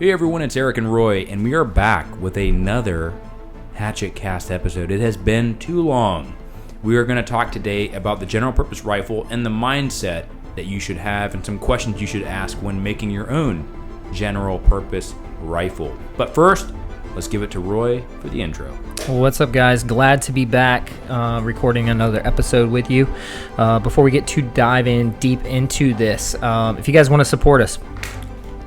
Hey everyone, it's Eric and Roy, and we are back with another Hatchet Cast episode. It has been too long. We are going to talk today about the general purpose rifle and the mindset that you should have and some questions you should ask when making your own general purpose rifle. But first, let's give it to Roy for the intro. What's up, guys? Glad to be back recording another episode with you. Before we get to dive in deep into this, if you guys want to support us,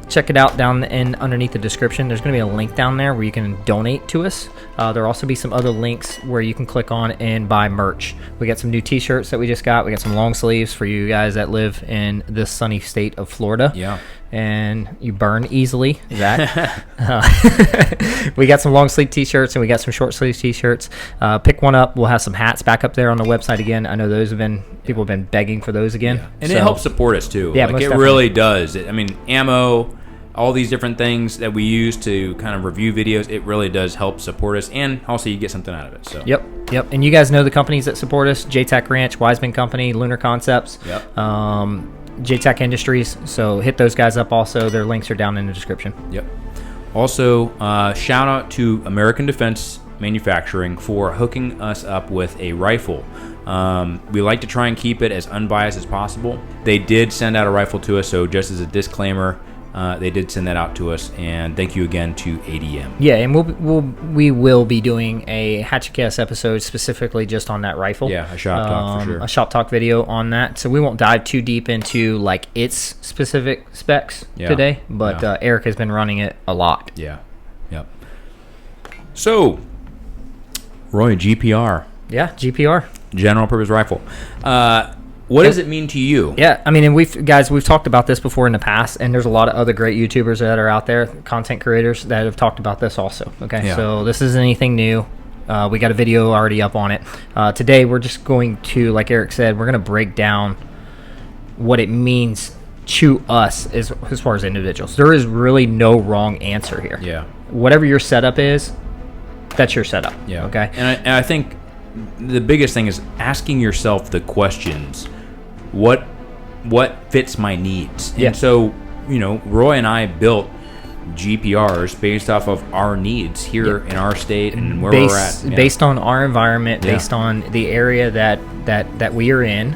check it out down underneath the description. There's going to be a link down there where you can donate to us. There'll also be some other links where you can click on and buy merch. We got some new t-shirts that we just got. We got some long sleeves for you guys that live in this sunny state of Florida. Yeah. And you burn easily, Zach. We got some long sleeve t-shirts and we got some short sleeve t-shirts. Pick one up. We'll have some hats back up there on the website again. I know those have been, people have been begging for those again. Yeah. And it helps support us too. Yeah, like it really does. I mean, ammo, all these different things that we use to kind of review videos, it really does help support us, and also you get something out of it. So Yep. And you guys know the companies that support us: JTAC Ranch, Wiseman Company, Lunar Concepts, JTAC Industries. So hit those guys up also. Their links are down in the description. Yep. Also, shout out to American Defense Manufacturing for hooking us up with a rifle. We like to try and keep it as unbiased as possible. They did send out a rifle to us, so just as a disclaimer, they did send that out to us, and thank you again to ADM. Yeah, and we will be doing a Hatchet Cast episode specifically just on that rifle. Yeah, a shop talk for sure. A shop talk video on that. So we won't dive too deep into like its specific specs today, but Eric has been running it a lot. Yeah. Yep. So, Roy, GPR. Yeah, GPR. General Purpose Rifle. What does it mean to you? Yeah, I mean, and we've talked about this before in the past, and there's a lot of other great YouTubers that are out there, content creators that have talked about this also. Okay, so this isn't anything new. We got a video already up on it. Today, we're just going to, like Eric said, we're going to break down what it means to us as far as individuals. There is really no wrong answer here. Yeah. Whatever your setup is, that's your setup. Yeah. Okay. And I think the biggest thing is asking yourself the questions. What fits my needs? Yeah. And so, Roy and I built GPRs based off of our needs here in our state and where we're at. Yeah. Based on our environment, based on the area that we are in,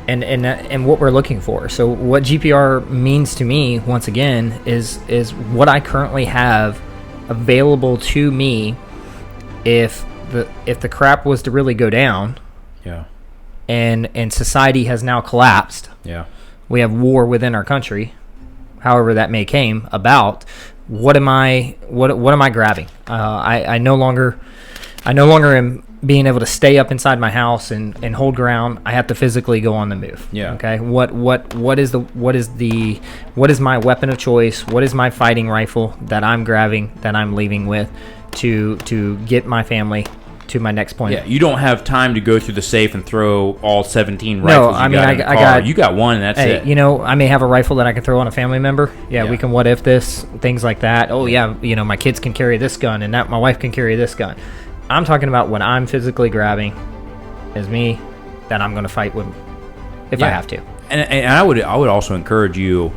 and what we're looking for. So what GPR means to me, once again, is what I currently have available to me if the crap was to really go down. Yeah. And society has now collapsed. Yeah. We have war within our country, however that may came about. What am I grabbing? I no longer am being able to stay up inside my house and hold ground. I have to physically go on the move. Yeah. Okay. What is my weapon of choice? What is my fighting rifle that I'm grabbing, that I'm leaving with to get my family to my next point? Yeah, you don't have time to go through the safe and throw all 17 rifles. No, I mean, you got one, and that's it. I may have a rifle that I can throw on a family member. Yeah, we can what if this, things like that. Oh yeah, my kids can carry this gun, and that my wife can carry this gun. I'm talking about what I'm physically grabbing is me, that I'm going to fight with if I have to. And I would also encourage you,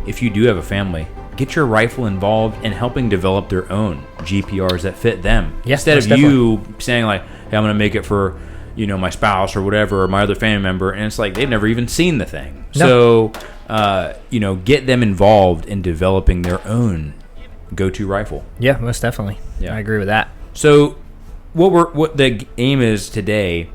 if you do have a family, get your rifle involved in helping develop their own GPRs that fit them. Yes, instead of you saying like, hey, I'm going to make it for, my spouse or whatever, or my other family member, and it's like they've never even seen the thing. No. So, get them involved in developing their own go-to rifle. Yeah, most definitely. Yeah, I agree with that. So, what the aim is today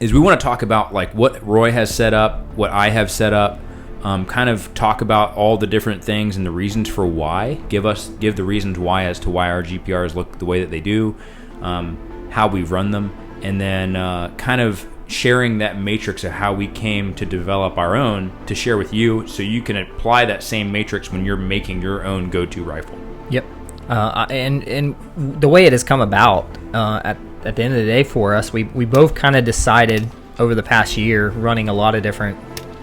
is we want to talk about like what Roy has set up, what I have set up. Kind of talk about all the different things and the reasons for why. Give the reasons why as to why our GPRs look the way that they do, how we run them, and then kind of sharing that matrix of how we came to develop our own to share with you, so you can apply that same matrix when you're making your own go-to rifle. Yep. And the way it has come about at the end of the day for us, we both kind of decided over the past year, running a lot of different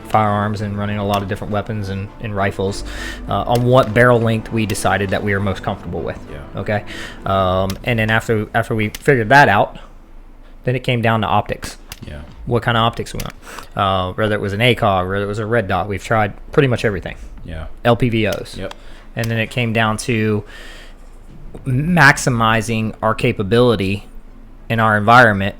firearms and running a lot of different weapons and rifles, on what barrel length we decided that we were most comfortable with. Yeah. Okay. And then after we figured that out, then it came down to optics. Yeah. what kind of optics we want. Whether it was an ACOG, whether it was a red dot, we've tried pretty much everything. Yeah. LPVOs. Yep. And then it came down to maximizing our capability in our environment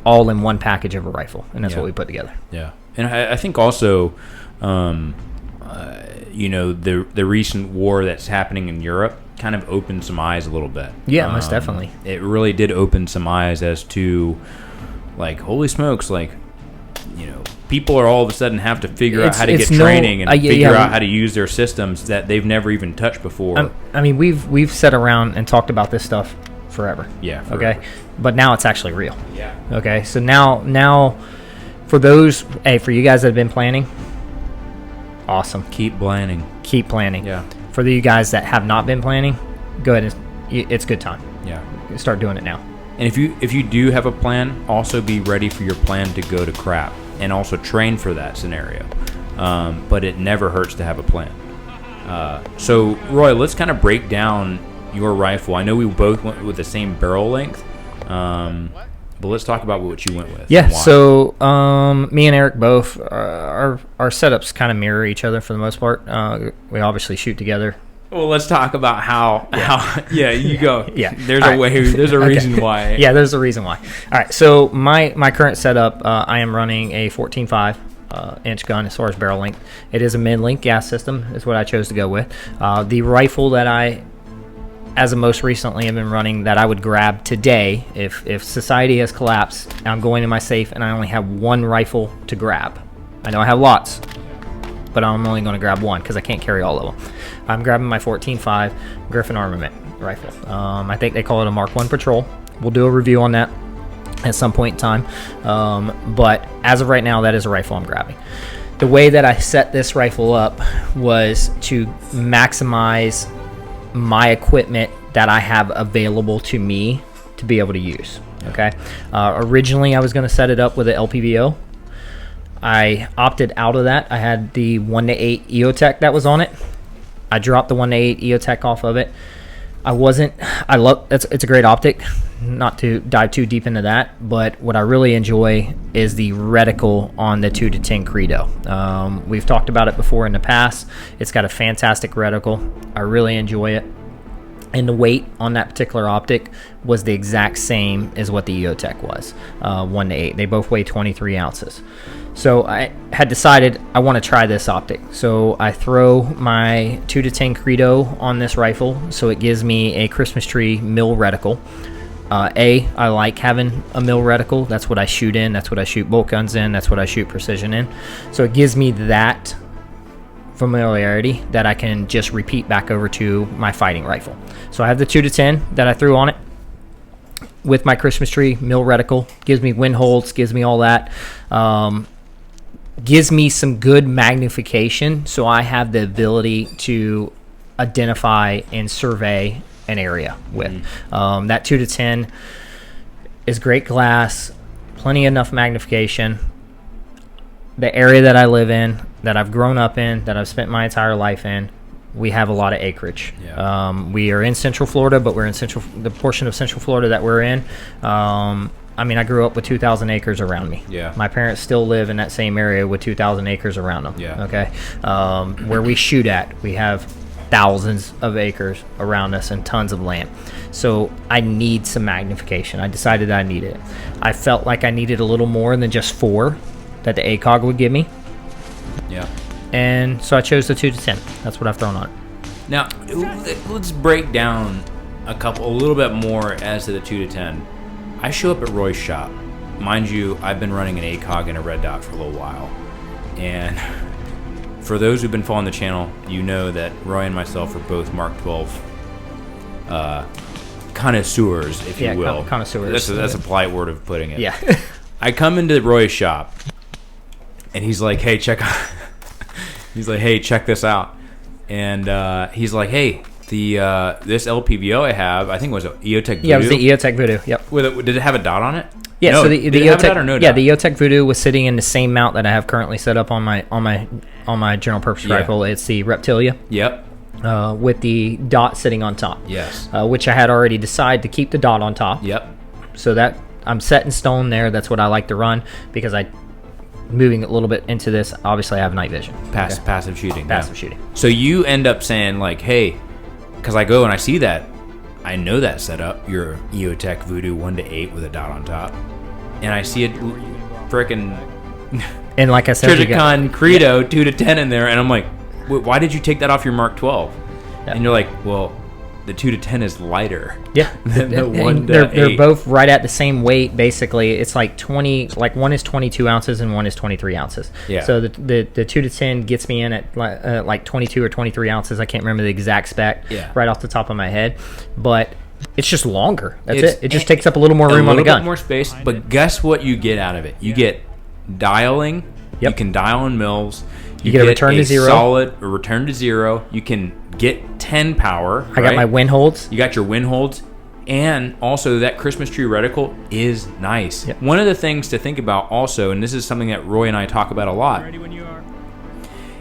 all in one package of a rifle. And that's what we put together. Yeah. And I think also, you know, the recent war that's happening in Europe kind of opened some eyes a little bit. Yeah, most definitely. It really did open some eyes as to, like, holy smokes, like, you know, people are all of a sudden have to figure out how to get training and figure out how to use their systems that they've never even touched before. I mean, we've sat around and talked about this stuff forever. Yeah. Forever. Okay. But now it's actually real. Yeah. Okay. So now for those, for you guys that have been planning, awesome. Keep planning. Keep planning. Yeah. For you guys that have not been planning, go ahead and it's good time. Yeah. Start doing it now. And if you do have a plan, also be ready for your plan to go to crap, and also train for that scenario. But it never hurts to have a plan. So Roy, let's kind of break down your rifle. I know we both went with the same barrel length, but let's talk about what you went with. Yeah. So me and Eric both our setups kind of mirror each other for the most part. We obviously shoot together. Well, let's talk about how you go. Yeah. There's a way. There's a reason why. Yeah, there's a reason why. All right. So my current setup, I am running a 14.5 inch gun as far as barrel length. It is a mid-length gas system. Is what I chose to go with. The rifle that I, as of most recently, have been running that I would grab today if society has collapsed. I'm going to my safe and I only have one rifle to grab. I know I have lots, but I'm only going to grab one because I can't carry all of them. I'm grabbing my 14.5 Griffin Armament rifle. I think they call it a Mark I Patrol. We'll do a review on that at some point in time. But as of right now, that is a rifle I'm grabbing. The way that I set this rifle up was to maximize my equipment that I have available to me to be able to use. Okay. Originally, I was going to set it up with an LPVO. I opted out of that. I had the 1-8 EOTech that was on it. I dropped the 1-8 EOTech off of it. It's a great optic. Not to dive too deep into that, but what I really enjoy is the reticle on the 2-10 Credo. We've talked about it before in the past. It's got a fantastic reticle. I really enjoy it. And the weight on that particular optic was the exact same as what the EOTech was, 1-8. They both weigh 23 ounces. So I had decided I want to try this optic. So I throw my 2-10 Credo on this rifle, so it gives me a Christmas tree mil reticle. I like having a mil reticle. That's what I shoot in. That's what I shoot bolt guns in. That's what I shoot precision in. So it gives me that familiarity that I can just repeat back over to my fighting rifle. So I have the 2-10 that I threw on it with my Christmas tree mil reticle. Gives me wind holds, gives me all that. Gives me some good magnification, so I have the ability to identify and survey an area with. That 2-10 is great glass, plenty enough magnification. The area that I live in, that I've grown up in, that I've spent my entire life in, we have a lot of acreage. Yeah. We are in Central Florida, but we're in the portion of Central Florida that we're in. I mean, I grew up with 2,000 acres around me. Yeah. My parents still live in that same area with 2,000 acres around them. Yeah. Okay. Where we shoot at, we have thousands of acres around us and tons of land. So I need some magnification. I decided I needed it. I felt like I needed a little more than just 4 that the ACOG would give me. Yeah. And so I chose the 2-10. That's what I've thrown on it. Now, let's break down a little bit more as to the 2-10. I show up at Roy's shop. Mind you, I've been running an ACOG and a red dot for a little while. And for those who've been following the channel, you know that Roy and myself are both Mark 12 connoisseurs, if you will. Connoisseurs. That's a polite word of putting it. Yeah. I come into Roy's shop, and he's like, "Hey, check this out." And he's like, "Hey, this LPVO I have, I think it was an EOTech Voodoo." Yeah, it was the EOTech Voodoo. Yep. Did it have a dot on it? Yeah. No, So the did it have a dot or no dot? Yeah, the EOTech Voodoo was sitting in the same mount that I have currently set up on my general purpose rifle. It's the Reptilia. Yep. With the dot sitting on top. Yes. Which I had already decided to keep the dot on top. Yep. So that I'm set in stone there. That's what I like to run because moving a little bit into this, obviously I have night vision. Passive shooting. Passive shooting. So you end up saying like, hey, because I go and I see that, I know that setup, your EOTech Voodoo 1-8 with a dot on top, and I see it frickin' and like I said, Trijicon Credo 2-10 in there, and I'm like, why did you take that off your Mark 12? Yeah. And you're like, well, the 2-10 is lighter. Yeah, than the 1-8. They're both right at the same weight. Basically, it's like 20. Like one is 22 ounces and one is 23 ounces. Yeah. So the 2-10 gets me in at like 22 or 23 ounces. I can't remember the exact spec right off the top of my head, but it's just longer. That's it. It just takes up a little more room on the gun. A little bit more space. But guess what you get out of it? You get dialing. Yep. You can dial in mils. You get a return to zero. Solid return to zero. You can get 10 power. I got my wind holds. You got your wind holds. And also that Christmas tree reticle is nice. Yep. One of the things to think about also, and this is something that Roy and I talk about a lot,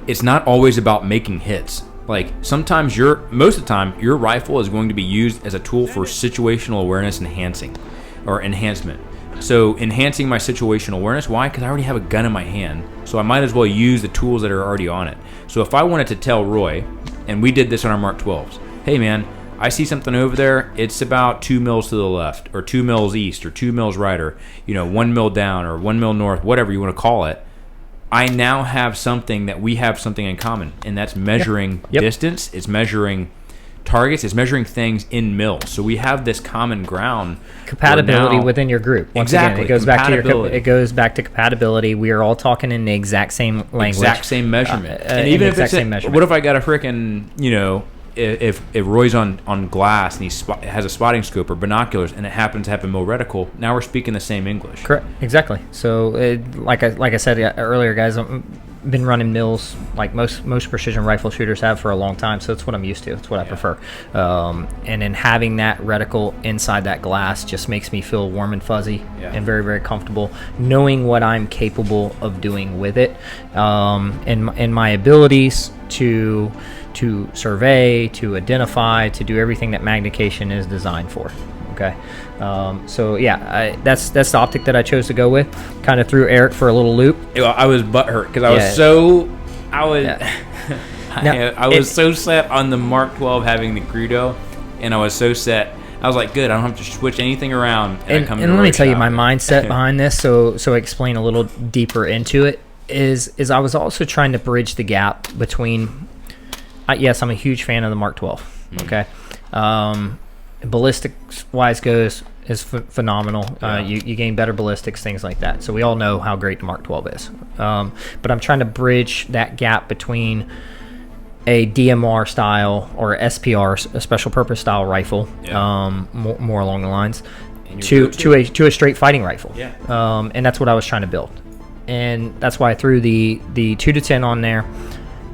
it's not always about making hits. Like sometimes most of the time, your rifle is going to be used as a tool for situational awareness enhancement. So enhancing my situational awareness, why? Because I already have a gun in my hand, so I might as well use the tools that are already on it. So if I wanted to tell Roy, and we did this on our Mark 12s, hey man, I see something over there, it's about 2 mils to the left, or 2 mils east, or 2 mils right, or 1 mil down, or 1 mil north, whatever you want to call it, I now have something that we have something in common, and that's measuring distance, it's measuring targets, is measuring things in mils. So we have this common ground. Compatibility within your group. Once exactly. Again, it goes back to compatibility. We are all talking in the exact same language. Exact same measurement. And even if it's what if I got a frickin', if Roy's on glass and he has a spotting scope or binoculars and it happens to have a mil reticle, now we're speaking the same English. Correct. Exactly. So like I said earlier, guys, I've been running mills like most precision rifle shooters have for a long time, so it's what I'm used to. It's what I prefer. And then having that reticle inside that glass just makes me feel warm and fuzzy and very, very comfortable, knowing what I'm capable of doing with it, and my abilities to survey, to identify, to do everything that magnification is designed for. Okay, so yeah, that's the optic that I chose to go with. Kind of threw Eric for a little loop. I was butthurt because I was so set on the Mark 12 having the Credo, and I was so set. I was like, good, I don't have to switch anything around. And let me tell you my mindset behind this. So explain a little deeper into it. Is I was also trying to bridge the gap between. Yes, I'm a huge fan of the Mark 12. Okay. Ballistics wise is phenomenal. You gain better ballistics, things like that. So we all know how great the Mark 12 is. But I'm trying to bridge that gap between a DMR style or SPR, a special purpose style rifle, more along the lines, to a straight fighting rifle. And that's what I was trying to build. And that's why I threw the 2-10 on there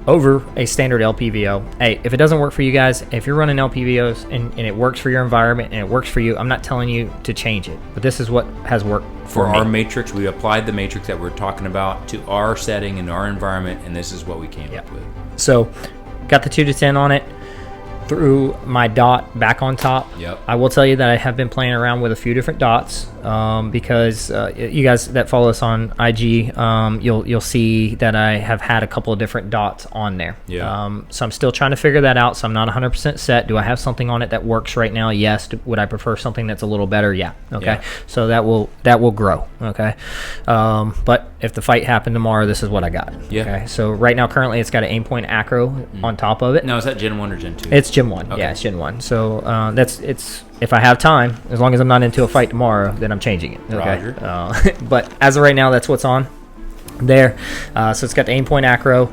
over a standard LPVO. Hey, if it doesn't work for you guys, if you're running LPVOs and it works for your environment and it works for you, I'm not telling you to change it, but this is what has worked for our matrix. We applied the matrix that we're talking about to our setting and our environment, and this is what we came up with. So got the 2-10 on it, threw my dot back on top. I will tell you that I have been playing around with a few different dots, because you guys that follow us on IG, you'll see that I have had a couple of different dots on there. So I'm still trying to figure that out. So I'm not 100% set. Do I have something on it that works right now? Yes. Would I prefer something that's a little better? Yeah. Okay. So that will grow. Okay. But if the fight happened tomorrow, this is what I got. Okay. So right now, currently, it's got an aim point acro on top of it. Now, is that Gen 1 or Gen 2? It's Gen 1. Okay. Yeah, it's Gen 1. So it's if I have time, as long as I'm not into a fight tomorrow, then I'm changing it. Okay. Roger. But as of right now, that's what's on there. So it's got the aim point acro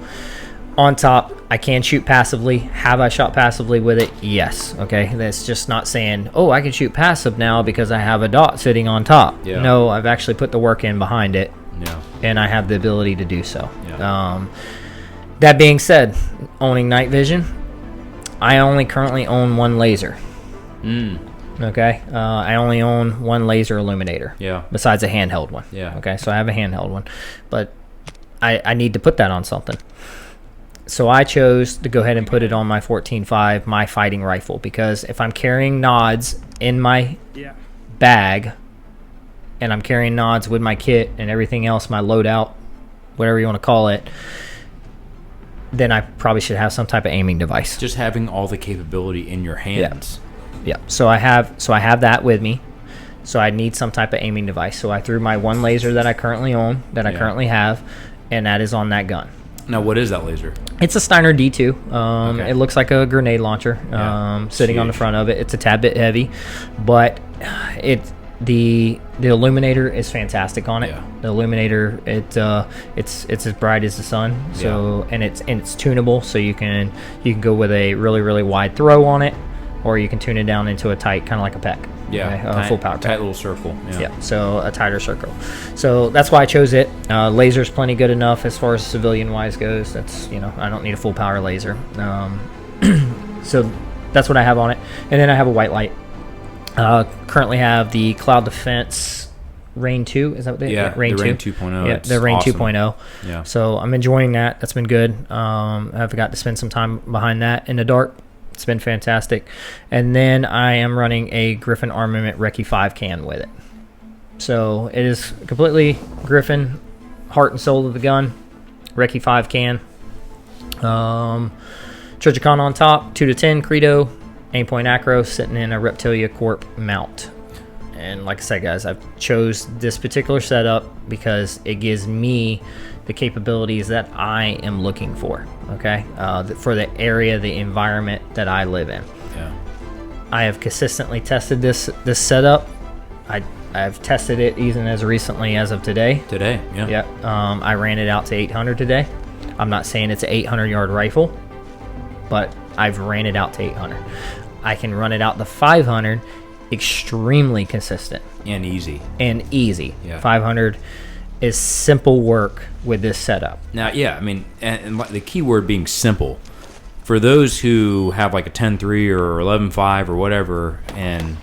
on top. I can shoot passively. Have I shot passively with it? Yes. Okay. That's just not saying, oh, I can shoot passive now because I have a dot sitting on top. No, I've actually put the work in behind it. And I have the ability to do so. That being said, owning night vision, I only currently own one laser. Okay, I only own one laser illuminator. Besides a handheld one. Okay, so I have a handheld one, but I need to put that on something. So I chose to go ahead and put it on my 14.5, my fighting rifle, because if I'm carrying nods in my bag, and I'm carrying nods with my kit and everything else, my loadout, whatever you want to call it, then I probably should have some type of aiming device. Just having all the capability in your hands. Yeah. So I have that with me. So I need some type of aiming device. So I threw my one laser that I currently own, that I currently have, and that is on that gun. Now, what is that laser? It's a Steiner D2. It looks like a grenade launcher sitting on the front of it. It's a tad bit heavy, but the illuminator is fantastic on it. Yeah. The illuminator, it's as bright as the sun. So and it's tunable, so you can go with a really, really wide throw on it, or you can tune it down into a tight, kind of like a PEC. Yeah, full power. Tight little circle. Yeah, so a tighter circle. So that's why I chose it. Laser's plenty good enough as far as civilian-wise goes. That's, I don't need a full power laser. So that's what I have on it. And then I have a white light. Currently have the Cloud Defense Rain 2. Is that what they? Yeah, Rain the 2. Rain 2.0. Yeah, the Rain awesome. 2.0. Yeah. So I'm enjoying that. That's been good. I've got to spend some time behind that in the dark. It's been fantastic. And then I am running a Griffin Armament Recce 5 can with it. So it is completely Griffin, heart and soul of the gun. Recce 5 can. Trigicon on top, 2 to 10 Credo, aimpoint acro, sitting in a Reptilia Corp mount. And like I said, guys, I've chose this particular setup because it gives me the capabilities that I am looking for, okay? For the area, the environment that I live in. Yeah. I have consistently tested this setup. I've tested it even as recently as of today. Yeah. Yeah. I ran it out to 800 today. I'm not saying it's an 800-yard rifle, but I've ran it out to 800. I can run it out to 500, extremely consistent. And easy. Yeah. 500 is simple work with this setup. Now, yeah, I mean, and the key word being simple. For those who have like a 10.3 or 11.5 or whatever, and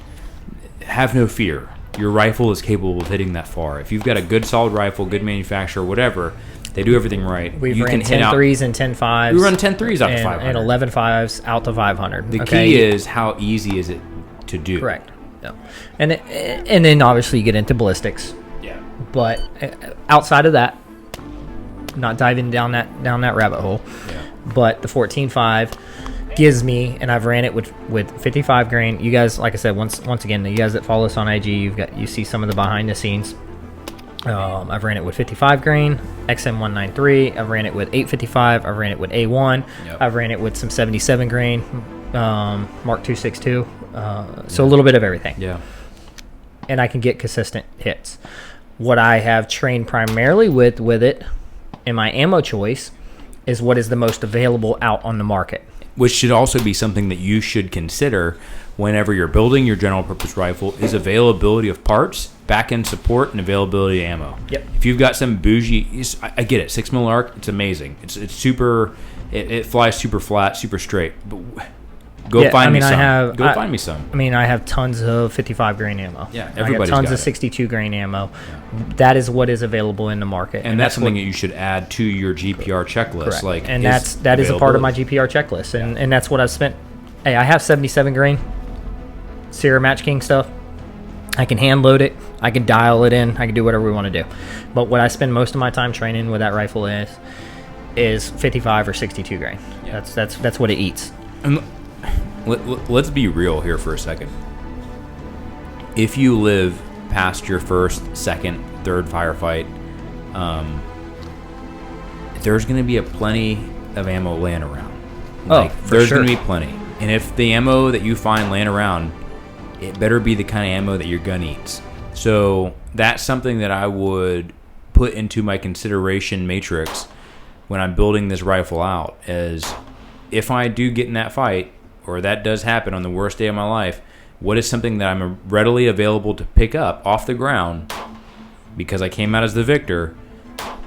have no fear, your rifle is capable of hitting that far. If you've got a good solid rifle, good manufacturer, whatever, they do everything right. We've ran 10.3s and 10.5s. We run 10.3s out to 500. And 11.5s out to 500. The key is how easy is it to do. Correct. Yeah. And then obviously you get into ballistics. Yeah. But outside of that, not diving down that rabbit hole. Yeah. But the 14.5 gives me, and I've ran it with 55 grain. You guys, like I said, once again, you guys that follow us on IG, you see some of the behind the scenes. I've ran it with 55 grain, XM193. I've ran it with 855. I've ran it with A1. Yep. I've ran it with some 77 grain, Mark 262. So a little bit of everything. Yeah. And I can get consistent hits. What I have trained primarily with it in my ammo choice is what is the most available out on the market. Which should also be something that you should consider whenever you're building your general purpose rifle is availability of parts, back-end support, and availability of ammo. Yep. If you've got some bougie, I get it, 6mm arc, it's amazing. It's super, it flies super flat, super straight. But find me some. Find me some. I mean, I have tons of 55 grain ammo. Yeah, everybody's got tons of 62 grain ammo. Yeah. That is what is available in the market, and that's something that you should add to your GPR checklist. Correct. And that is a part of my GPR checklist, and that's what I've spent. Hey, I have 77 grain Sierra Match King stuff. I can hand load it. I can dial it in. I can do whatever we want to do. But what I spend most of my time training with that rifle is 55 or 62 grain. Yeah. That's what it eats. And let's be real here for a second. If you live past your first, second, third firefight, there's going to be plenty of ammo laying around. There's going to be plenty. And if the ammo that you find laying around, it better be the kind of ammo that your gun eats. So that's something that I would put into my consideration matrix when I'm building this rifle out, as if I do get in that fight, or that does happen on the worst day of my life, what is something that I'm readily available to pick up off the ground because I came out as the victor?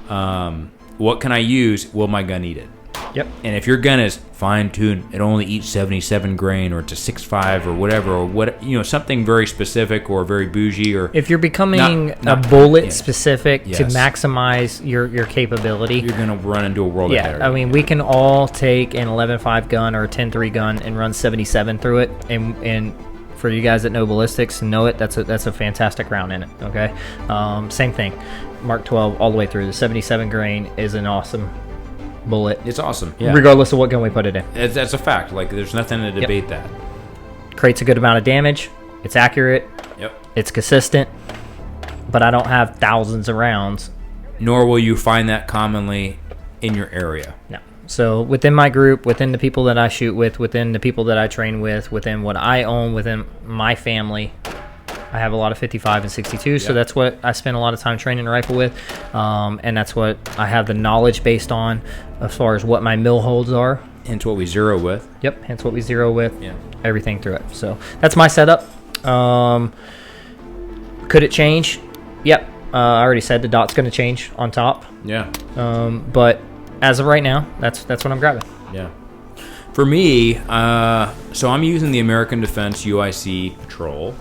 What can I use? Will my gun eat it? Yep. And if your gun is fine-tuned, it only eats 77 grain, or it's a 6.5 or whatever, or something very specific or very bougie, or if you're becoming a bullet specific to maximize your capability, you're gonna run into a world of error. I mean, we can all take an 11.5 gun or a 10.3 gun and run 77 through it, and for you guys that know ballistics and know it, that's a fantastic round in it. Okay, same thing. Mark 12 all the way through. The 77 grain is an awesome bullet. It's awesome, yeah. Regardless of what gun we put it in. That's a fact. Like, there's nothing to debate that. Creates a good amount of damage. It's accurate. Yep. It's consistent. But I don't have thousands of rounds. Nor will you find that commonly in your area. No. So within my group, within the people that I shoot with, within the people that I train with, within what I own, within my family, I have a lot of 55 and 62, so that's what I spend a lot of time training a rifle with, and that's what I have the knowledge based on as far as what my mill holds are. Hence what we zero with. Yep, hence what we zero with. Yeah. Everything through it. So that's my setup. Could it change? Yep. I already said the dot's going to change on top. Yeah. But as of right now, that's what I'm grabbing. Yeah. For me, so I'm using the American Defense UIC Patrol.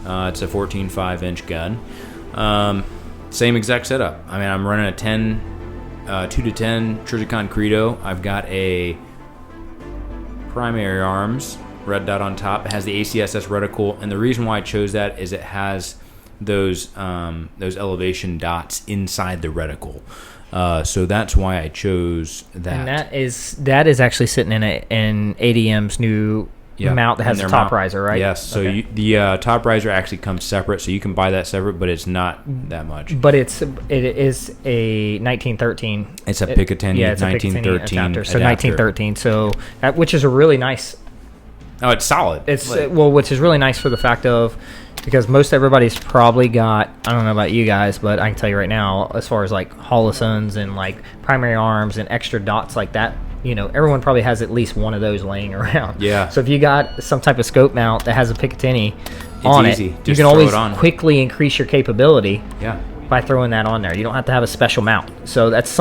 It's a 14 5-inch gun. Same exact setup. I mean, I'm running a 2-10 Trijicon Credo. I've got a primary arms red dot on top. It has the ACSS reticle, and the reason why I chose that is it has those elevation dots inside the reticle. So that's why I chose that. And that is actually sitting in ADM's new mount that has a top riser, right? Yes. So the top riser actually comes separate, so you can buy that separate, but it's not that much. But it is a 1913. It's a Picatinny. Yeah, it's 1913 a Picatinny so adapter. 1913. So which is a really nice. Oh, it's solid. It's which is really nice for the fact of, because most everybody's probably got, I don't know about you guys, but I can tell you right now, as far as like Hollisons and like primary arms and extra dots like that, you know, everyone probably has at least one of those laying around. Yeah. So if you got some type of scope mount that has a Picatinny on easy. it, Just you can always quickly increase your capability. Yeah. By throwing that on there. You don't have to have a special mount. So that's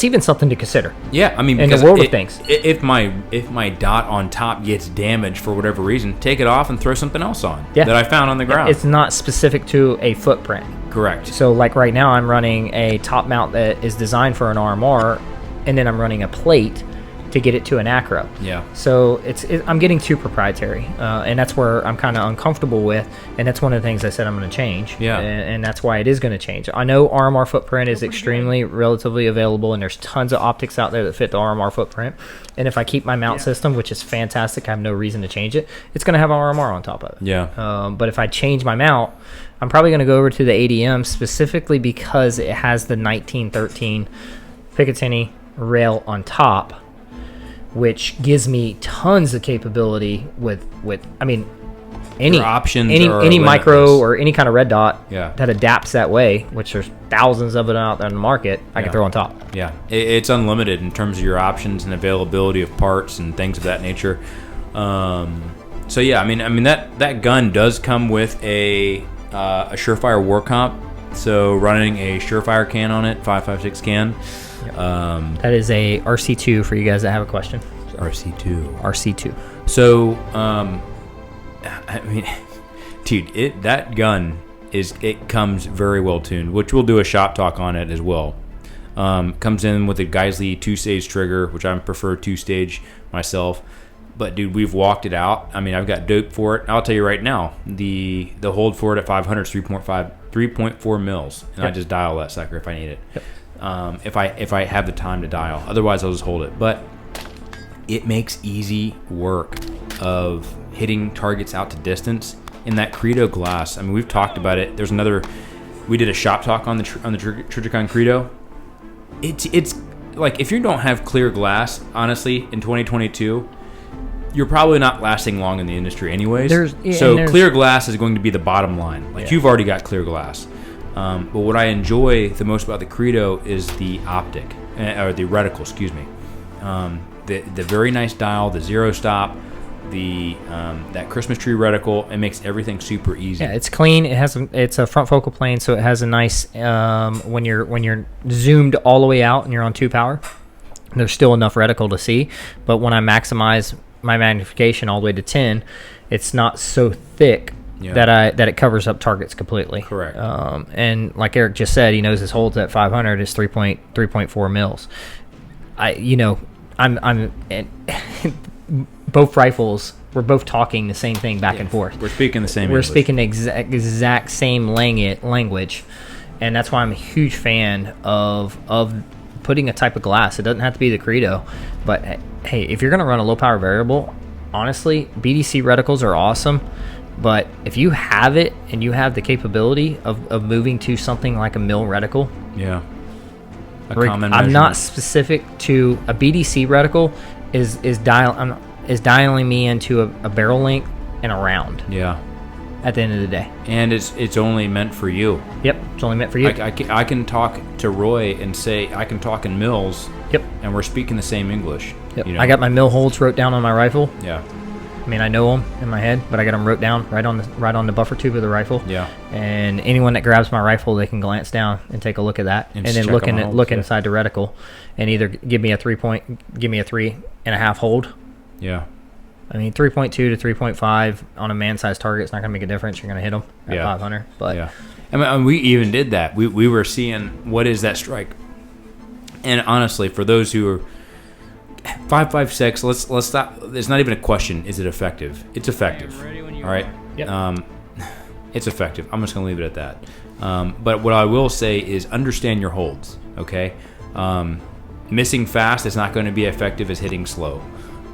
even something to consider. Yeah, I mean, in the world of things. If my dot on top gets damaged for whatever reason, take it off and throw something else on that I found on the ground. It's not specific to a footprint. Correct. So like right now I'm running a top mount that is designed for an RMR, and then I'm running a plate to get it to an acro. Yeah. So I'm getting too proprietary, and that's where I'm kind of uncomfortable with, and that's one of the things I said I'm going to change. Yeah. And that's why it is going to change. I know RMR footprint is extremely relatively available, and there's tons of optics out there that fit the RMR footprint. And if I keep my mount system, which is fantastic, I have no reason to change it. It's going to have RMR on top of it. Yeah. But if I change my mount, I'm probably going to go over to the ADM specifically because it has the 1913 Picatinny rail on top, which gives me tons of capability with I mean, any options, any micro or any kind of red dot that adapts that way, which there's thousands of it out there in the market, I can throw on top. Yeah, it's unlimited in terms of your options and availability of parts and things of that nature. So yeah, I mean that gun does come with a Surefire War Comp, so running a Surefire can on it, 5.56 can. That is a RC2 for you guys that have a question. RC2. So, I mean, dude, that gun comes very well tuned, which we'll do a shop talk on it as well. Comes in with a Geisley 2-stage trigger, which I prefer 2-stage myself. But dude, we've walked it out. I mean, I've got dope for it. I'll tell you right now, the hold for it at 500 is 3.4 mils, and I just dial that sucker if I need it. If I have the time to dial. Otherwise, I'll just hold it. But it makes easy work of hitting targets out to distance in that Credo glass. I mean, we've talked about it. There's another. We did a shop talk on the Trijicon Credo. It's like, if you don't have clear glass, honestly, in 2022, you're probably not lasting long in the industry anyways. So clear glass is going to be the bottom line. Like, you've already got clear glass. But what I enjoy the most about the Credo is the optic, or the reticle, excuse me. The very nice dial, the zero stop, that Christmas tree reticle. It makes everything super easy. Yeah, it's clean. It's a front focal plane, so it has a nice when you're zoomed all the way out and you're on 2 power, there's still enough reticle to see. But when I maximize my magnification all the way to 10, it's not so thick that it covers up targets completely. Correct. And like Eric just said, he knows his holds at 500 is 3.4 mils. I'm both rifles we're both talking the same thing back and forth. We're speaking the same. We're English. speaking the exact same language, and that's why I'm a huge fan of putting a type of glass. It doesn't have to be the Credo, but hey, if you're going to run a low power variable, honestly, BDC reticles are awesome. But if you have it and you have the capability of moving to something like a mil reticle, yeah, I'm not specific to a BDC reticle is dialing me into a barrel length and a round. Yeah. At the end of the day, and it's only meant for you. Yep, it's only meant for you. I can talk to Roy and say I can talk in mils. Yep, and we're speaking the same English. Yep. You know? I got my mil holds wrote down on my rifle. Yeah. I mean, I know them in my head, but I got them wrote down right on the buffer tube of the rifle. Yeah. And anyone that grabs my rifle, they can glance down and take a look at that, and then look inside the reticle, and either give me a 3.5 hold. Yeah. I mean, 3.2 to 3.5 on a man-sized target, it's not going to make a difference. You're going to hit them at 500. But yeah. I mean, we even did that. We were seeing what is that strike, and honestly, for those who are 5.56, let's stop. It's not even a question. Is it effective? It's effective. All right. Yep. It's effective. I'm just going to leave it at that. But what I will say is understand your holds. Okay. Missing fast is not going to be effective as hitting slow.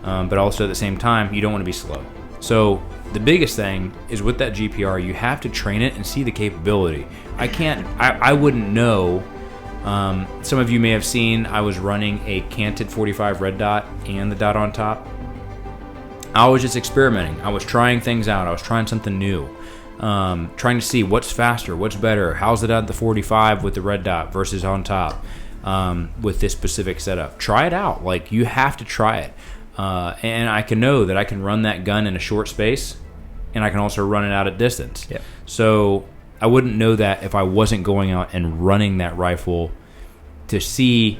But also at the same time, you don't want to be slow. So the biggest thing is with that GPR, you have to train it and see the capability. I wouldn't know. Some of you may have seen I was running a canted 45 red dot and the dot on top. I was just experimenting. I was trying things out. I was trying something new. Trying to see what's faster, what's better. How's it at the 45 with the red dot versus on top with this specific setup. Try it out. Like, you have to try it. And I can know that I can run that gun in a short space, and I can also run it out at distance. Yep. So I wouldn't know that if I wasn't going out and running that rifle to see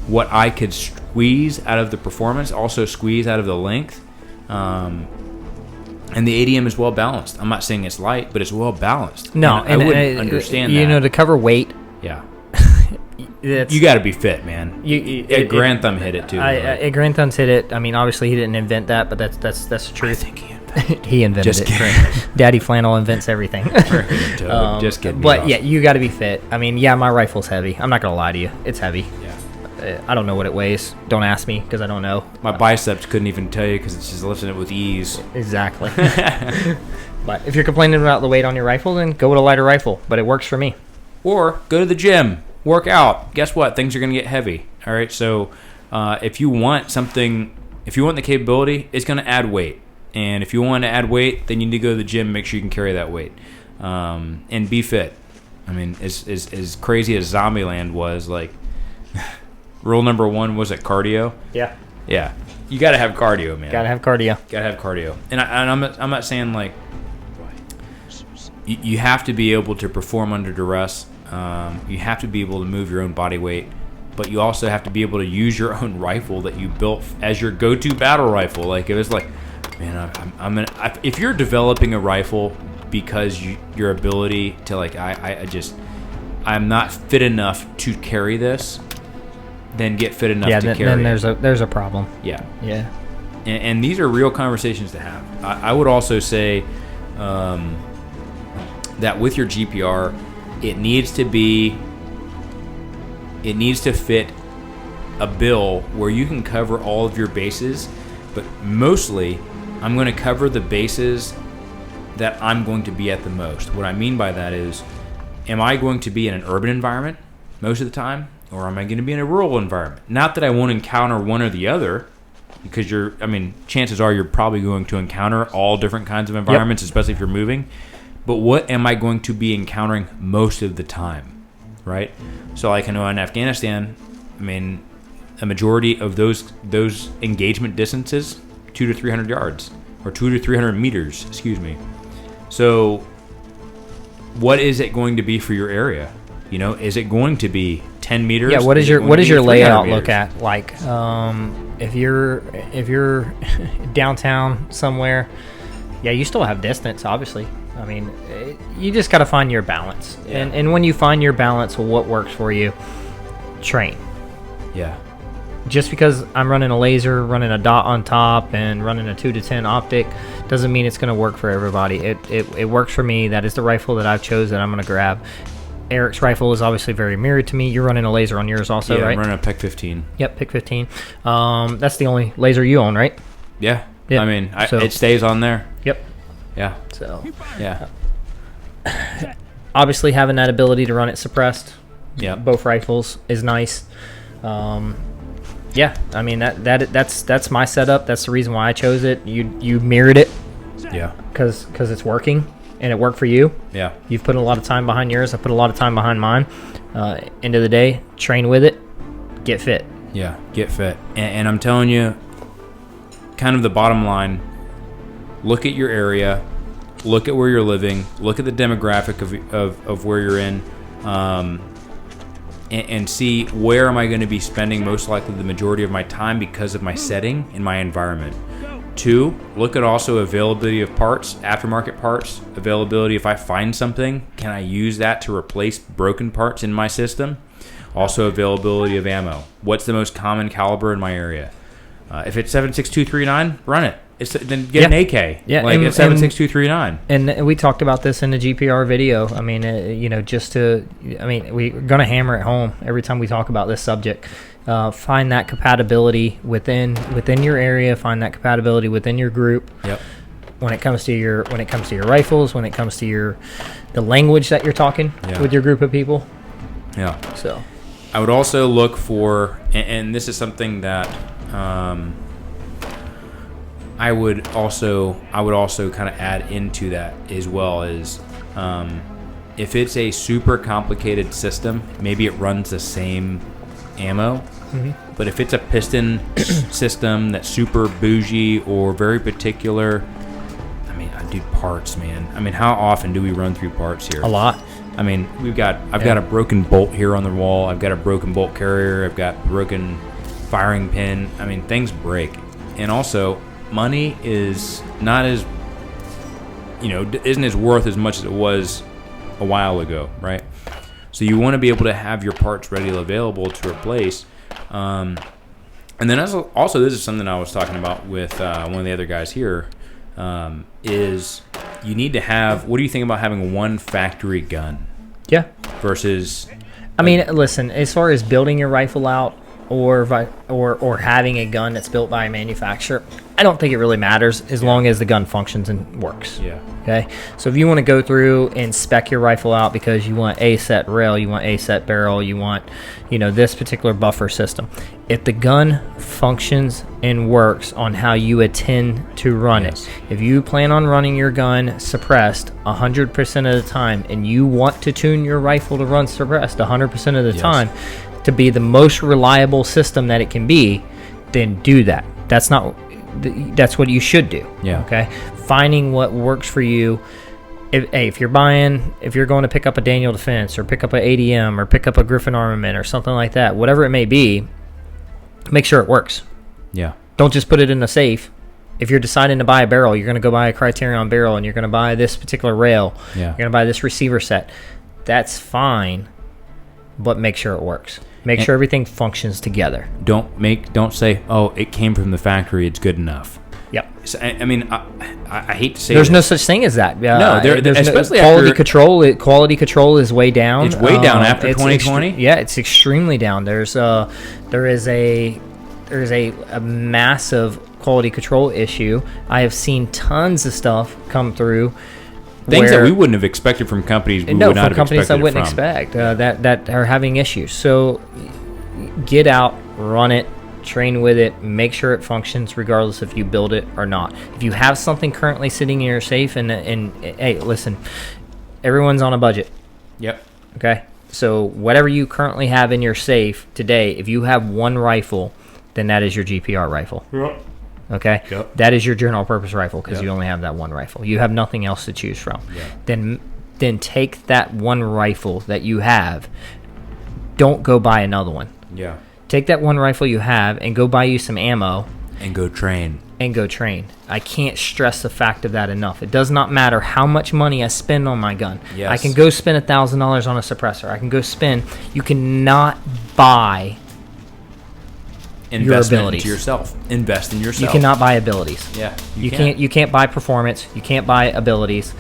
what I could squeeze out of the performance, also squeeze out of the length. And the ADM is well balanced. I'm not saying it's light, but it's well balanced. No, and I wouldn't understand that. You know, to cover weight. Yeah. You got to be fit, man. Grantham hit it too. Grantham's hit it. I mean, obviously he didn't invent that, but that's the truth. I think he invented it. He invented it. Daddy Flannel invents everything. Just kidding. But yeah, you got to be fit. I mean, yeah, my rifle's heavy. I'm not gonna lie to you. It's heavy. Yeah. I don't know what it weighs. Don't ask me because I don't know. My biceps couldn't even tell you because it's just lifting it with ease. Exactly. But if you're complaining about the weight on your rifle, then go with a lighter rifle. But it works for me. Or go to the gym. Work out. Guess what? Things are going to get heavy. All right. So if you want the capability, it's going to add weight. And if you want to add weight, then you need to go to the gym. Make sure you can carry that weight and be fit. I mean, as crazy as Zombieland was, like, rule number 1 was it cardio? Yeah. Yeah. You got to have cardio, man. Got to have cardio. Got to have cardio. And I'm not saying like you have to be able to perform under duress. You have to be able to move your own body weight, but you also have to be able to use your own rifle that you built as your go-to battle rifle. Like, if it's like, man, if you're developing a rifle because your ability to, like, I'm not fit enough to carry this, then get fit enough to carry it. Then there's a problem. Yeah. Yeah. And these are real conversations to have. I would also say that with your GPR, it needs to fit a bill where you can cover all of your bases, but mostly I'm going to cover the bases that I'm going to be at the most. What I mean by that is, am I going to be in an urban environment most of the time, or am I going to be in a rural environment? Not that I won't encounter one or the other, because chances are you're probably going to encounter all different kinds of environments, especially if you're moving. But what am I going to be encountering most of the time, right? So, like, I know in Afghanistan, I mean, a majority of those engagement distances, 200 to 300 yards, or 200 to 300 meters, excuse me. So, what is it going to be for your area? You know, is it going to be 10 meters? Yeah. What does your layout look at? Like, if you're downtown somewhere, yeah, you still have distance, obviously. I mean, you just got to find your balance. Yeah. And when you find your balance, what works for you, train. Yeah. just because I'm running a laser, running a dot on top, and running a 2-10 optic, doesn't mean it's going to work for everybody. It works for me. That is the rifle that I've chosen that I'm going to grab. Eric's rifle is obviously very mirrored to me. You're running a laser on yours also, right? Yeah, I'm running a PEC 15. Yep, PEC 15. That's the only laser you own, right? Yeah. Yeah. I mean, it stays on there. Yep. Yeah. So, Yeah. obviously having that ability to run it suppressed, Yeah. both rifles, is nice. Yeah, I mean that's my setup. That's the reason why I chose it. You mirrored it Yeah. because it's working and it worked for you. Yeah. You've put a lot of time behind yours. I put a lot of time behind mine. End of the day, train with it, get fit. Yeah. Get fit. And I'm telling you, kind of the bottom line, look at your area, look at where you're living, look at the demographic of where you're in, and see where am I going to be spending most likely the majority of my time because of my setting and my environment. 2, look at also availability of parts, aftermarket parts, availability. If I find something, can I use that to replace broken parts in my system? Also availability of ammo. What's the most common caliber in my area? If it's 7.6239, run it. Then get an AK. Yeah, like it's 7.6239. And we talked about this in the GPR video. I mean, we're gonna hammer it home every time we talk about this subject. Find that compatibility within your area. Find that compatibility within your group. Yep. When it comes to your rifles, when it comes to the language that you're talking with your group of people. Yeah. So, I would also look for, and this is something that I would also kind of add into that as well, is if it's a super complicated system, maybe it runs the same ammo. Mm-hmm. But if it's a piston system that's super bougie or very particular, I mean, dude, parts, man. I mean, how often do we run through parts here? a lot. I mean, I've got a broken bolt here on the wall. I've got a broken bolt carrier. I've got broken firing pin. I mean, things break. And also, money is not as, isn't as worth as much as it was a while ago, right? So you want to be able to have your parts readily available to replace. And then also, this is something I was talking about with one of the other guys here, is you need to have, what do you think about having one factory gun? Yeah. Versus... I mean, listen, as far as building your rifle out or having a gun that's built by a manufacturer, I don't think it really matters as long as the gun functions and works. Yeah. Okay. So if you want to go through and spec your rifle out because you want a set rail, you want a set barrel, you want, this particular buffer system. If the gun functions and works on how you intend to run it, if you plan on running your gun suppressed 100% of the time and you want to tune your rifle to run suppressed 100% of the time to be the most reliable system that it can be, then do that. That's what you should do. Yeah. Okay. Finding what works for you. If you're going to pick up a Daniel Defense or pick up an ADM or pick up a Griffin Armament or something like that, whatever it may be, make sure it works. Yeah. Don't just put it in the safe. If you're deciding to buy a barrel, you're going to go buy a Criterion barrel and you're going to buy this particular rail. Yeah. You're going to buy this receiver set. That's fine, but make sure it works. Make sure everything functions together. Don't say, oh, it came from the factory, it's good enough. Yep. So, I mean, I hate to say there's no such thing as that. No, there's especially quality control. Quality control is way down. It's way down after 2020. Yeah, it's extremely down. There is a massive quality control issue. I have seen tons of stuff come through. Things that we wouldn't have expected from companies. From companies I wouldn't expect that are having issues. So get out, run it, train with it, make sure it functions regardless if you build it or not. If you have something currently sitting in your safe, and hey, listen, everyone's on a budget. Yep. Okay. So whatever you currently have in your safe today, if you have one rifle, then that is your GPR rifle. Yep. Okay? Yep. That is your general purpose rifle because you only have that one rifle. You have nothing else to choose from. Yep. Then take that one rifle that you have. Don't go buy another one. Yeah. Take that one rifle you have and go buy you some ammo. And go train. I can't stress the fact of that enough. It does not matter how much money I spend on my gun. Yes. I can go spend $1,000 on a suppressor. You cannot buy investment into yourself. Invest in yourself. You cannot buy abilities. Yeah, You can't buy performance. You can't buy abilities.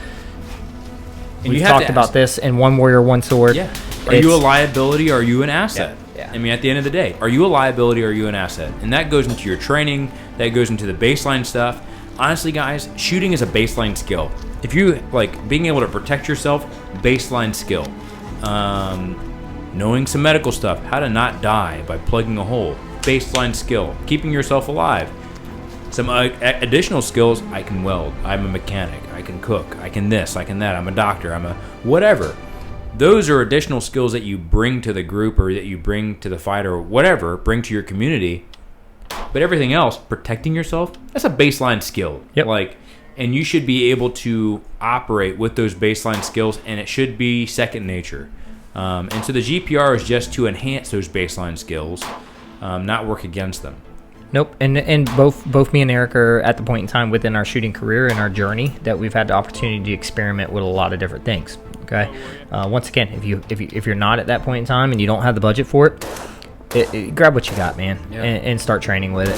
And We've talked about this in One Warrior, One Sword. Yeah. Are you a liability or are you an asset? Yeah. I mean, at the end of the day, are you a liability or are you an asset? And that goes into your training. That goes into the baseline stuff. Honestly, guys, shooting is a baseline skill. If you like being able to protect yourself, baseline skill. Knowing some medical stuff, how to not die by plugging a hole, baseline skill. Keeping yourself alive. Some additional skills, I can weld, I'm a mechanic, I can cook, I can this, I can that, I'm a doctor, I'm a whatever. Those are additional skills that you bring to the group or that you bring to the fight or whatever, bring to your community. But everything else, protecting yourself, that's a baseline skill. Yep. And you should be able to operate with those baseline skills, and it should be second nature. And so the GPR is just to enhance those baseline skills, not work against them. Nope. And both me and Eric are at the point in time within our shooting career and our journey that we've had the opportunity to experiment with a lot of different things. Okay. Once again, if you're not at that point in time and you don't have the budget for it, grab what you got, man, and start training with it.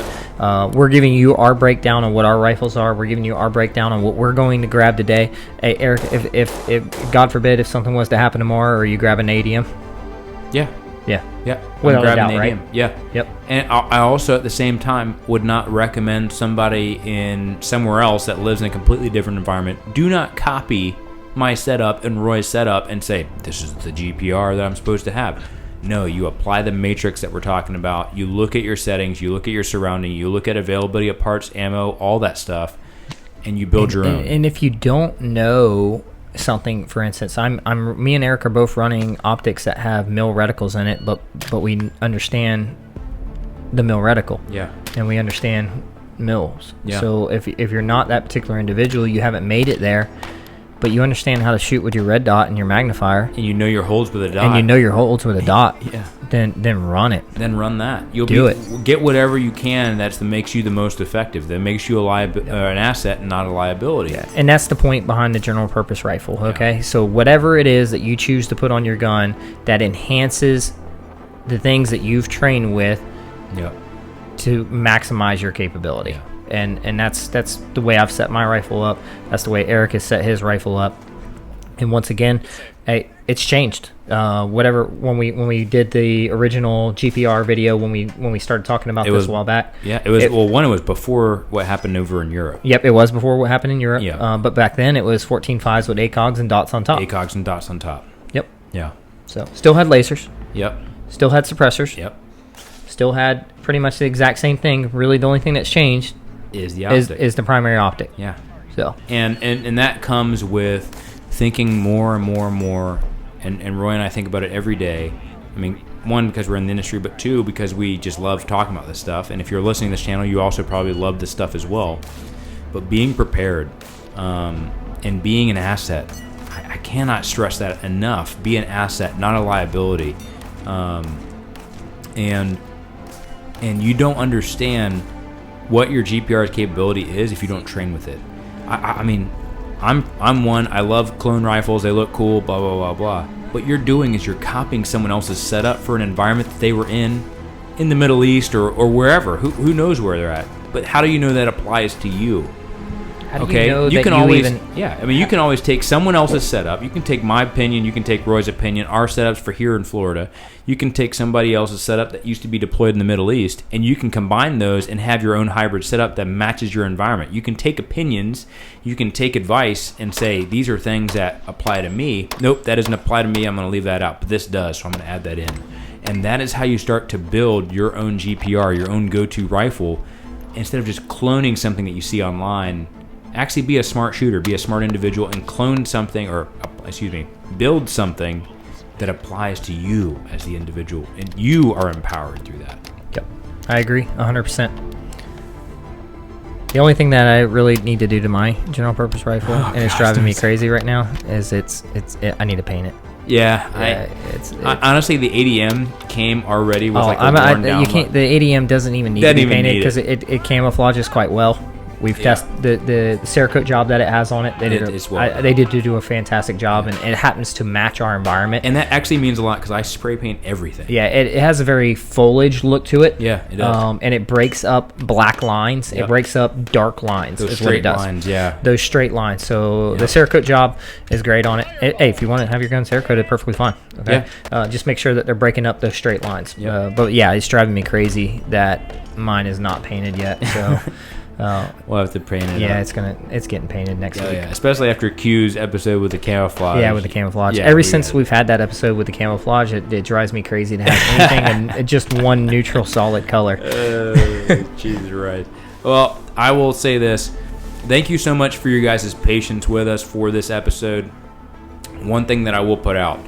We're giving you our breakdown on what our rifles are. We're giving you our breakdown on what we're going to grab today. Hey, Eric, if God forbid, if something was to happen tomorrow, are you grabbing an ADM? Yeah. Without a doubt, right? Yeah. Yep. And I also, at the same time, would not recommend somebody in somewhere else that lives in a completely different environment. Do not copy my setup and Roy's setup and say, this is the GPR that I'm supposed to have. No, you apply the matrix that we're talking about. You look at your settings, you look at your surrounding, you look at availability of parts, ammo, all that stuff, and you build your own. And if you don't know something, for instance, me and Eric are both running optics that have mill reticles in it, but we understand the mill reticle. Yeah. And we understand mills. Yeah. So if you're not that particular individual, you haven't made it there, but you understand how to shoot with your red dot and your magnifier, and you know your holds with a dot, yeah, then run it. Then run that. You'll do it. Get whatever you can that makes you the most effective. That makes you an asset and not a liability. Yeah. And that's the point behind the general purpose rifle. Okay, so whatever it is that you choose to put on your gun that enhances the things that you've trained with, to maximize your capability. Yeah. And that's the way I've set my rifle up. That's the way Eric has set his rifle up. And once again, it's changed. When we did the original GPR video, when we started talking about this a while back. Yeah, it was before what happened over in Europe. Yep, it was before what happened in Europe. Yeah. But back then it was 14.5s with ACOGs and dots on top. ACOGs and dots on top. Yep. Yeah. So still had lasers. Yep. Still had suppressors. Yep. Still had pretty much the exact same thing. Really, the only thing that's changed is the optic. Is the primary optic. Yeah. So and that comes with thinking more and more and more, and Roy and I think about it every day. I mean, one, because we're in the industry, but two, because we just love talking about this stuff. And if you're listening to this channel, you also probably love this stuff as well. But being prepared and being an asset, I cannot stress that enough. Be an asset, not a liability. And you don't understand what your GPR's capability is if you don't train with it. I mean, I'm one. I love clone rifles. They look cool. Blah blah blah blah. What you're doing is you're copying someone else's setup for an environment that they were in the Middle East or wherever. Who knows where they're at? But how do you know that applies to you? How do you know that can you always, even... Yeah, I mean, you can always take someone else's setup. You can take my opinion. You can take Roy's opinion. Our setups for here in Florida. You can take somebody else's setup that used to be deployed in the Middle East, and you can combine those and have your own hybrid setup that matches your environment. You can take opinions. You can take advice and say, these are things that apply to me. Nope, that doesn't apply to me. I'm going to leave that out. But this does, so I'm going to add that in. And that is how you start to build your own GPR, your own go-to rifle, instead of just cloning something that you see online. Actually be a smart shooter, be a smart individual, and clone something, build something that applies to you as the individual, and you are empowered through that. Yep, I agree 100%. The only thing that I really need to do to my general purpose rifle, and it's driving me crazy right now, is I need to paint it. Yeah, honestly, the ADM came already with worn down. The ADM doesn't even need to be painted because it camouflages quite well We've tested the Cerakote job that it has on it. They did do a fantastic job, and it happens to match our environment. And that actually means a lot because I spray paint everything. Yeah, it has a very foliage look to it. Yeah, it does. And it breaks up black lines. Yep. It breaks up dark lines. Those is straight what it does. lines, yeah. Those straight lines. So the Cerakote job is great on it. Hey, if you want to have your gun Cerakoted, perfectly fine. Okay. Yeah. Just make sure that they're breaking up those straight lines. Yep. But yeah, it's driving me crazy that mine is not painted yet. So we'll have to paint it. Yeah, it's getting painted next week. Yeah, especially after Q's episode with the camouflage. Yeah, with the camouflage. Yeah, Ever since we've had that episode with the camouflage, it drives me crazy to have anything in just one neutral solid color. Jesus, right. Well, I will say this. Thank you so much for your guys' patience with us for this episode. One thing that I will put out,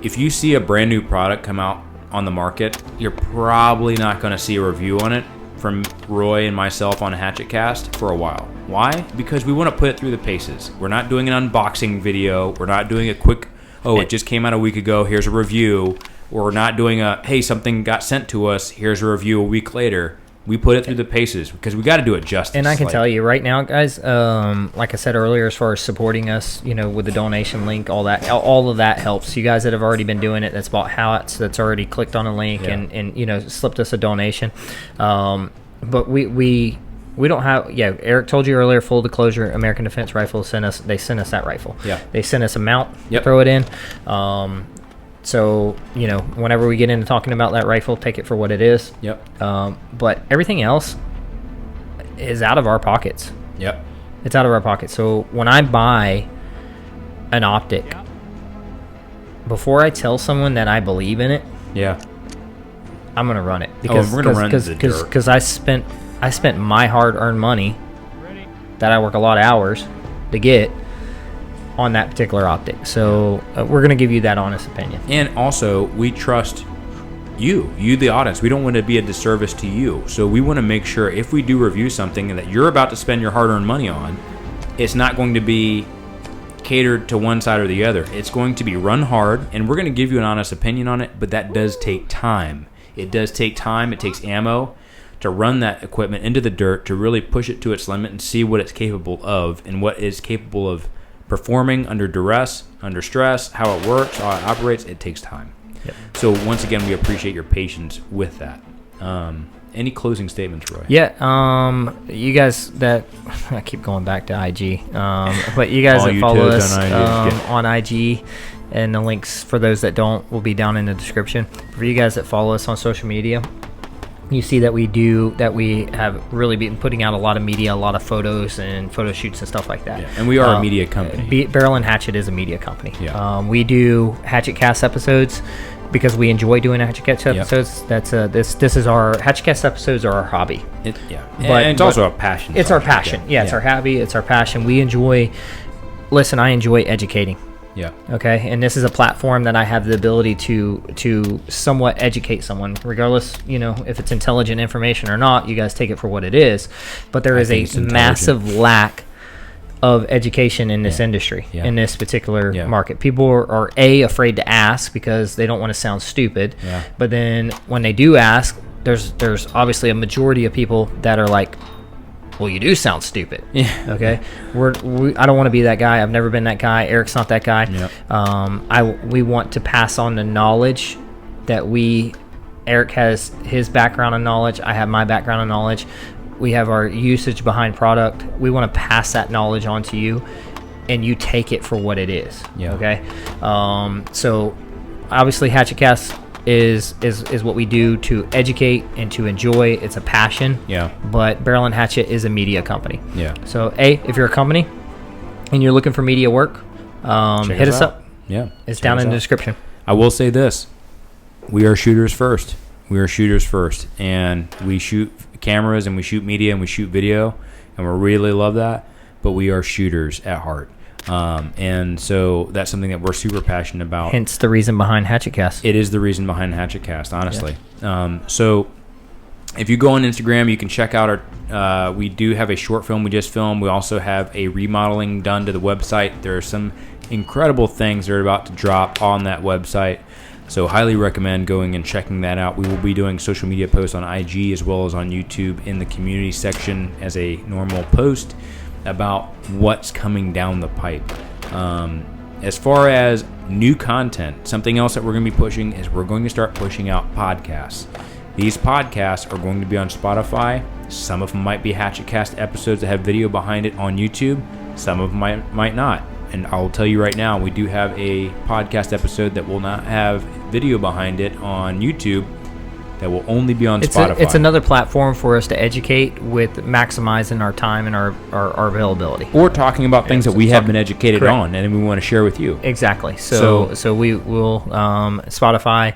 if you see a brand new product come out on the market, you're probably not going to see a review on it from Roy and myself on Hatchet Cast for a while. Why? Because we want to put it through the paces. We're not doing an unboxing video. We're not doing a quick, it just came out a week ago, here's a review. We're not doing hey, something got sent to us, here's a review a week later. We put it through the paces because we got to do it justice. And I can tell you right now, guys, like I said earlier, as far as supporting us, with the donation link, all of that helps. You guys that have already been doing it, that's bought hats, that's already clicked on a link and slipped us a donation. But we don't have. Yeah, Eric told you earlier. Full disclosure: American Defense Rifle sent us that rifle. Yeah, they sent us a mount to throw it in. So, whenever we get into talking about that rifle, take it for what it is. Yep. But everything else is out of our pockets. Yep. It's out of our pockets. So when I buy an optic, before I tell someone that I believe in it, I'm going to run it. Because we're going to run the dirt. Because I spent my hard-earned money that I work a lot of hours to get on that particular optic. So we're going to give you that honest opinion. And also, we trust you, the audience. We don't want to be a disservice to you. So we want to make sure if we do review something that you're about to spend your hard-earned money on, it's not going to be catered to one side or the other. It's going to be run hard, and we're going to give you an honest opinion on it, but that does take time. It does take time. It takes ammo to run that equipment into the dirt, to really push it to its limit and see what it's capable of and what is capable of performing under duress, under stress, how it works, how it operates. It takes time. Yep. So once again, we appreciate your patience with that. Any closing statements, Roy? Yeah, you guys that I keep going back to IG, but you guys that follow us on IG, and the links for those that don't will be down in the description. For you guys that follow us on social media, you see that we have really been putting out a lot of media, a lot of photos and photo shoots and stuff like that. Yeah, and we are a media company. Barrel and Hatchet is a media company. Yeah. We do Hatchet Cast episodes because we enjoy doing Hatchet Cast episodes. That's this is our Hatchet Cast episodes are our hobby. And it's also a passion. It's our passion. Yeah, it's our hobby. It's our passion. We enjoy. Listen, I enjoy educating. Yeah. Okay. And this is a platform that I have the ability to somewhat educate someone, regardless, if it's intelligent information or not. You guys take it for what it is. But there is a massive lack of education in this industry, in this particular market. People are afraid to ask because they don't want to sound stupid. Yeah. But then when they do ask, there's obviously a majority of people that are like, well, you do sound stupid. Yeah. Okay. I don't want to be that guy. I've never been that guy. Eric's not that guy. Yep. We want to pass on the knowledge that Eric has his background and knowledge. I have my background and knowledge. We have our usage behind product. We want to pass that knowledge on to you, and you take it for what it is. Yeah. Okay. So obviously Hatchet Cast is what we do to educate and to enjoy. It's a passion. Yeah. But Barrel and Hatchet is a media company. Yeah. So if you're a company and you're looking for media work, hit us up. Yeah. It's down in the description. I will say this. We are shooters first. And we shoot cameras and we shoot media and we shoot video, and we really love that, but we are shooters at heart. And so that's something that we're super passionate about. Hence the reason behind Hatchet Cast. It is the reason behind Hatchet Cast, honestly. Yeah. So if you go on Instagram, you can check out our, we do have a short film we just filmed. We also have a remodeling done to the website. There are some incredible things that are about to drop on that website. So highly recommend going and checking that out. We will be doing social media posts on IG as well as on YouTube in the community section as a normal post about what's coming down the pipe. As far as new content, something else that we're going to be pushing is we're going to start pushing out podcasts. These podcasts are going to be on Spotify. Some of them might be Hatchet Cast episodes that have video behind it on YouTube. Some of them might not. And I'll tell you right now, we do have a podcast episode that will not have video behind it on YouTube, that will only be on Spotify. It's another platform for us to educate with maximizing our time and our availability. Or talking about things that we have been educated Correct. on and we want to share with you. Exactly. So we will Spotify.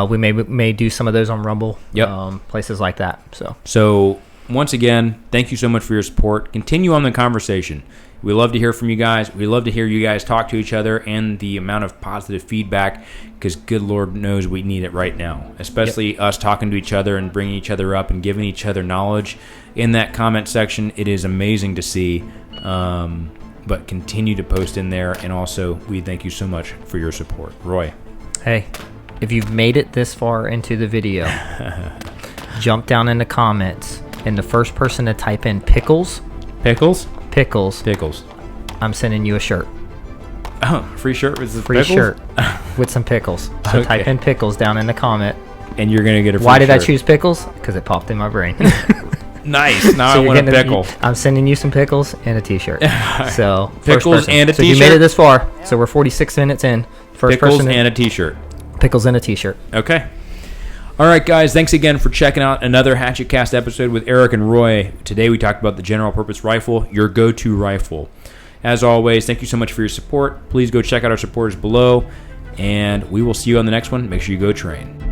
We may do some of those on Rumble. Yep. Places like that. So once again, thank you so much for your support. Continue on the conversation. We love to hear from you guys. We love to hear you guys talk to each other and the amount of positive feedback, because good Lord knows we need it right now, especially us talking to each other and bringing each other up and giving each other knowledge in that comment section. It is amazing to see, but continue to post in there. And also, we thank you so much for your support. Roy. Hey, if you've made it this far into the video, jump down in the comments, and the first person to type in pickles, I'm sending you a shirt. Oh, free shirt with free pickles? Shirt with some pickles. So Okay. type in pickles down in the comment. And you're going to get a free Why did I shirt. choose pickles? Because it popped in my brain. Nice. Now So I you're want a getting pickle. I'm sending you some pickles and a t-shirt. So first Pickles person. and a So you t-shirt? made it this far. So we're 46 minutes in. First Pickles person and a t-shirt. pickles and a t-shirt. Okay. All right, guys. Thanks again for checking out another Hatchet Cast episode with Eric and Roy. Today we talked about the general purpose rifle, your go-to rifle. As always, thank you so much for your support. Please go check out our supporters below, and we will see you on the next one. Make sure you go train.